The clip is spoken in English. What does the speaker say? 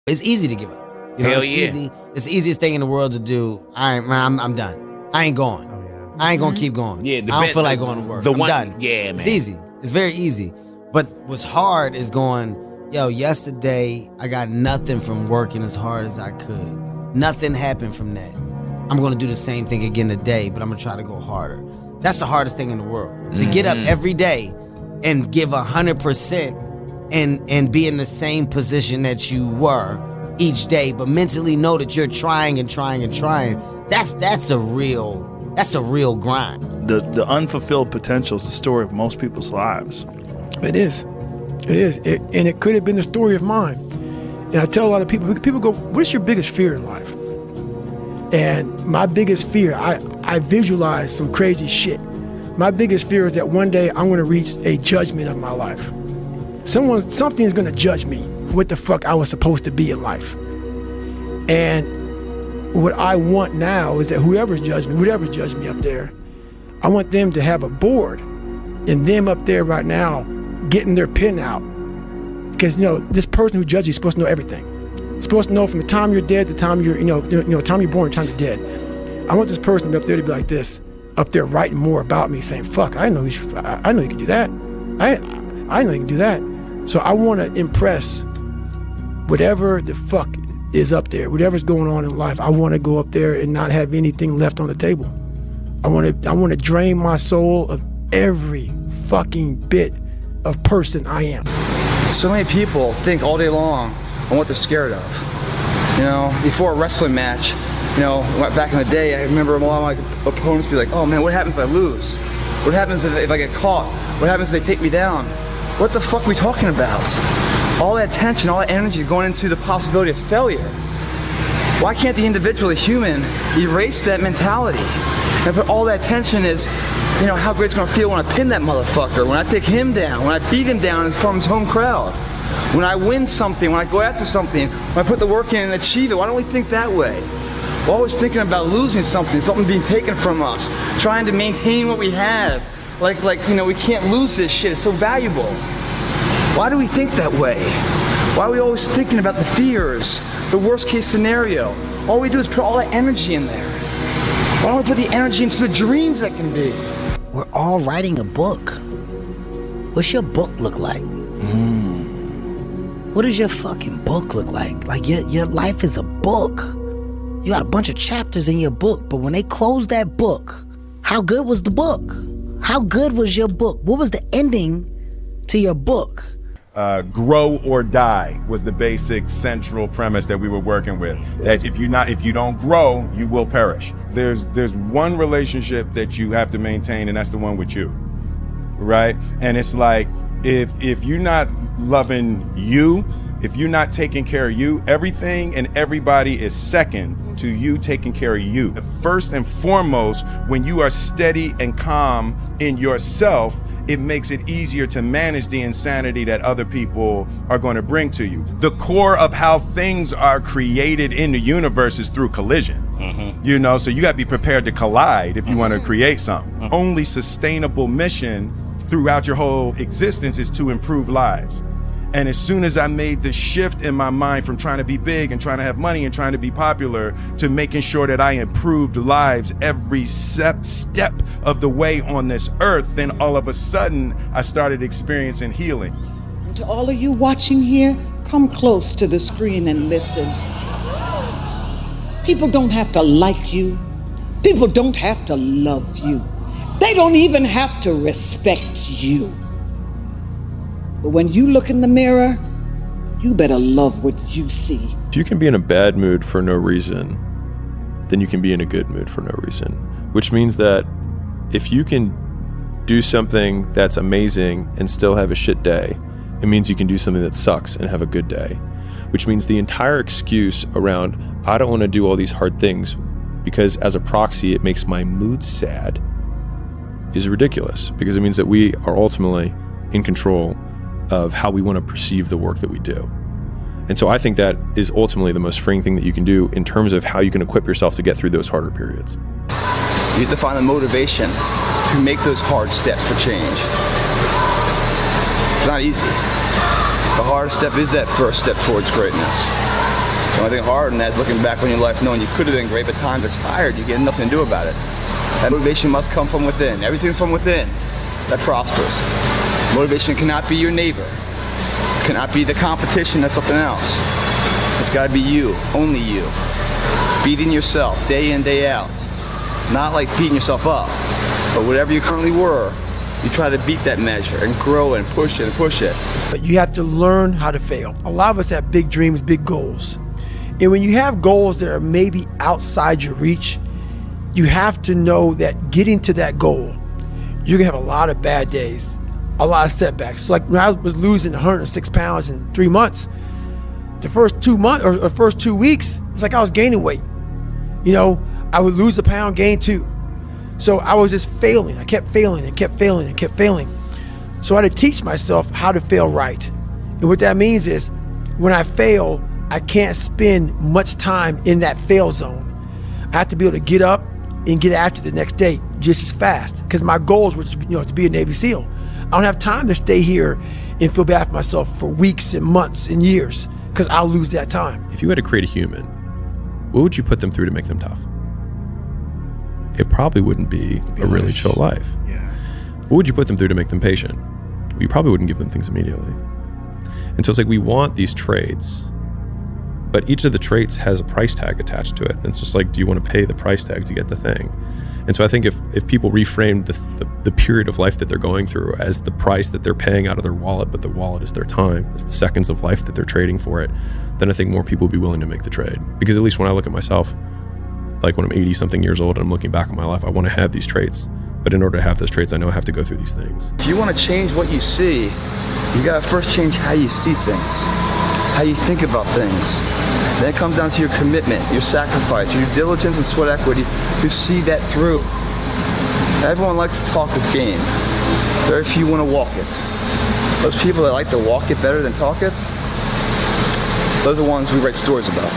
It's easy to give up. You know, Hell it's yeah. easy. It's the easiest thing in the world to do. I'm done. I ain't going. I ain't gonna keep going. Yeah, I don't feel like going to work. I'm done. Yeah, man. It's easy. It's very easy. But what's hard is going, yesterday I got nothing from working as hard as I could. Nothing happened from that. I'm gonna do the same thing again today, but I'm gonna try to go harder. That's the hardest thing in the world. To get up every day and give 100% and be in the same position that you were each day, but mentally know that you're trying and trying and trying. That's a real grind. The unfulfilled potential is the story of most people's lives. It is. And it could have been the story of mine. And I tell a lot of people go, what's your biggest fear in life? And my biggest fear, I visualize some crazy shit. My biggest fear is that one day I'm going to reach a judgment of my life. Something is going to judge me what the fuck I was supposed to be in life. And what I want now is that whoever's judged me up there, I want them to have a board and them up there right now getting their pen out. Because, this person who judges you is supposed to know everything. You're supposed to know from the time you're dead to the time you're, time you're born, to the time you're dead. I want this person to be up there to be like this, up there writing more about me, saying, fuck, I know you can do that. I know you can do that. So I want to impress whatever the fuck is up there, whatever's going on in life. I want to go up there and not have anything left on the table. I want to drain my soul of every fucking bit of person I am. So many people think all day long on what they're scared of. Before a wrestling match, back in the day, I remember a lot of my opponents be like, oh man, what happens if I lose? What happens if I get caught? What happens if they take me down? What the fuck are we talking about? All that tension, all that energy going into the possibility of failure. Why can't the individual, the human, erase that mentality and put all that tension is, how great it's gonna feel when I pin that motherfucker, when I take him down, when I beat him down in front of his home crowd, when I win something, when I go after something, when I put the work in and achieve it. Why don't we think that way? We're always thinking about losing something being taken from us, trying to maintain what we have. Like we can't lose this shit, it's so valuable. Why do we think that way? Why are we always thinking about the fears, the worst case scenario? All we do is put all that energy in there. Why don't we put the energy into the dreams that can be? We're all writing a book. What's your book look like? What does your fucking book look like? Like your life is a book. You got a bunch of chapters in your book, but when they close that book, how good was the book? How good was your book? What was the ending to your book? Grow or die was the basic central premise that we were working with. That if you don't grow, you will perish. There's one relationship that you have to maintain, and that's the one with you, right? And it's like if you're not loving you, if you're not taking care of you, everything and everybody is second to you taking care of you. First and foremost, when you are steady and calm in yourself, it makes it easier to manage the insanity that other people are going to bring to you. The core of how things are created in the universe is through collision. So you got to be prepared to collide if you want to create something. Only sustainable mission throughout your whole existence is to improve lives. And as soon as I made the shift in my mind from trying to be big and trying to have money and trying to be popular to making sure that I improved lives every step of the way on this earth, then all of a sudden I started experiencing healing. And to all of you watching here, come close to the screen and listen. People don't have to like you. People don't have to love you. They don't even have to respect you. But when you look in the mirror, you better love what you see. If you can be in a bad mood for no reason, then you can be in a good mood for no reason. Which means that if you can do something that's amazing and still have a shit day, it means you can do something that sucks and have a good day. Which means the entire excuse around, I don't want to do all these hard things because as a proxy it makes my mood sad, is ridiculous. Because it means that we are ultimately in control of how we want to perceive the work that we do. And so I think that is ultimately the most freeing thing that you can do in terms of how you can equip yourself to get through those harder periods. You have to find the motivation to make those hard steps for change. It's not easy. The hardest step is that first step towards greatness. The only thing hard in that is looking back on your life knowing you could have been great, but time's expired. You get nothing to do about it. That motivation must come from within. Everything from within that prospers. Motivation cannot be your neighbor. It cannot be the competition of something else. It's got to be you, only you. Beating yourself day in, day out. Not like beating yourself up, but whatever you currently were, you try to beat that measure and grow and push it and push it. But you have to learn how to fail. A lot of us have big dreams, big goals. And when you have goals that are maybe outside your reach, you have to know that getting to that goal, you're gonna have a lot of bad days, a lot of setbacks. So like when I was losing 106 pounds in 3 months, the first 2 months or first 2 weeks, it's like I was gaining weight. You know, I would lose a pound, gain 2. So I was just failing. I kept failing and kept failing and kept failing. So I had to teach myself how to fail right. And what that means is when I fail, I can't spend much time in that fail zone. I have to be able to get up and get after the next day just as fast, because my goals were to be a Navy SEAL. I don't have time to stay here and feel bad for myself for weeks and months and years, because I'll lose that time. If you had to create a human, what would you put them through to make them tough? It probably wouldn't be a really chill life. Yeah. What would you put them through to make them patient? Well, you probably wouldn't give them things immediately. And so it's like we want these traits, but each of the traits has a price tag attached to it. And it's just like, do you want to pay the price tag to get the thing? And so I think if people reframed the period of life that they're going through as the price that they're paying out of their wallet, but the wallet is their time, it's the seconds of life that they're trading for it, then I think more people would be willing to make the trade. Because at least when I look at myself, like when I'm 80 something years old and I'm looking back on my life, I want to have these traits. But in order to have those traits, I know I have to go through these things. If you want to change what you see, you gotta first change how you see things, how you think about things. Then it comes down to your commitment, your sacrifice, your diligence and sweat equity to see that through. Everyone likes to talk the game. Very few want to walk it. Those people that like to walk it better than talk it, those are the ones we write stories about.